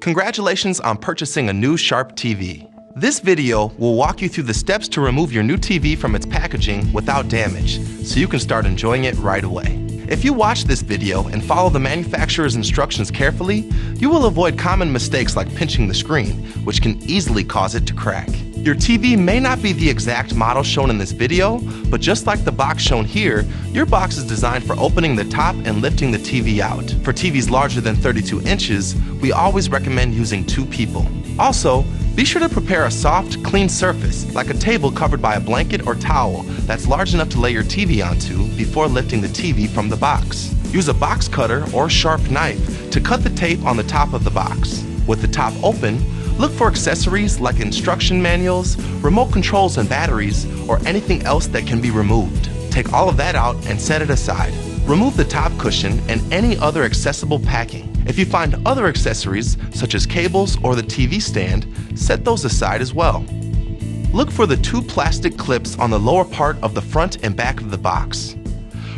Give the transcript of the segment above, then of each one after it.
Congratulations on purchasing a new Sharp TV. This video will walk you through the steps to remove your new TV from its packaging without damage, so you can start enjoying it right away. If you watch this video and follow the manufacturer's instructions carefully, you will avoid common mistakes like pinching the screen, which can easily cause it to crack. Your TV may not be the exact model shown in this video, but just like the box shown here, your box is designed for opening the top and lifting the TV out. For TVs larger than 32 inches, we always recommend using 2 people. Also, be sure to prepare a soft, clean surface, like a table covered by a blanket or towel that's large enough to lay your TV onto before lifting the TV from the box. Use a box cutter or sharp knife to cut the tape on the top of the box. With the top open, look for accessories like instruction manuals, remote controls and batteries, or anything else that can be removed. Take all of that out and set it aside. Remove the top cushion and any other accessible packing. If you find other accessories, such as cables or the TV stand, set those aside as well. Look for the 2 plastic clips on the lower part of the front and back of the box.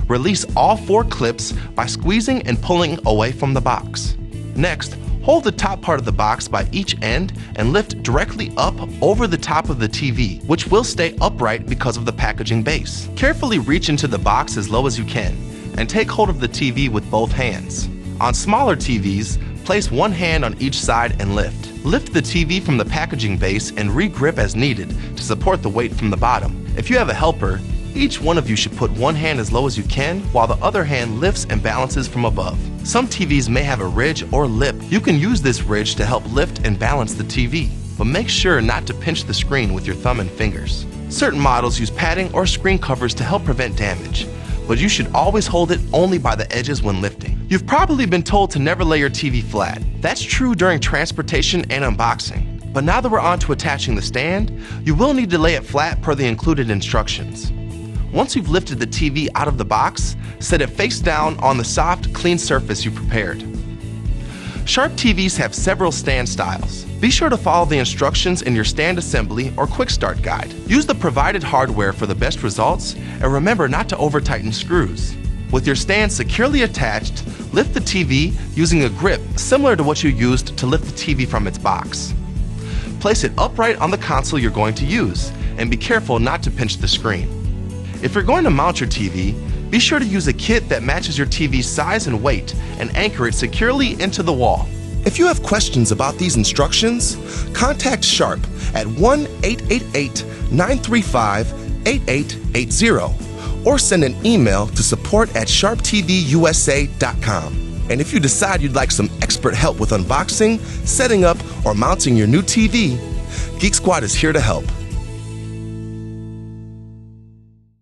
Release all 4 clips by squeezing and pulling away from the box. Next, hold the top part of the box by each end and lift directly up over the top of the TV, which will stay upright because of the packaging base. Carefully reach into the box as low as you can and take hold of the TV with both hands. On smaller TVs, place one hand on each side and lift. Lift the TV from the packaging base and re-grip as needed to support the weight from the bottom. If you have a helper, each one of you should put one hand as low as you can while the other hand lifts and balances from above. Some TVs may have a ridge or lip. You can use this ridge to help lift and balance the TV, but make sure not to pinch the screen with your thumb and fingers. Certain models use padding or screen covers to help prevent damage, but you should always hold it only by the edges when lifting. You've probably been told to never lay your TV flat. That's true during transportation and unboxing. But now that we're on to attaching the stand, you will need to lay it flat per the included instructions. Once you've lifted the TV out of the box, set it face down on the soft, clean surface you prepared. Sharp TVs have several stand styles. Be sure to follow the instructions in your stand assembly or quick start guide. Use the provided hardware for the best results, and remember not to over-tighten screws. With your stand securely attached, lift the TV using a grip similar to what you used to lift the TV from its box. Place it upright on the console you're going to use, and be careful not to pinch the screen. If you're going to mount your TV, be sure to use a kit that matches your TV's size and weight and anchor it securely into the wall. If you have questions about these instructions, contact Sharp at 1-888-935-8880 or send an email to support@sharptvusa.com. And if you decide you'd like some expert help with unboxing, setting up, or mounting your new TV, Geek Squad is here to help.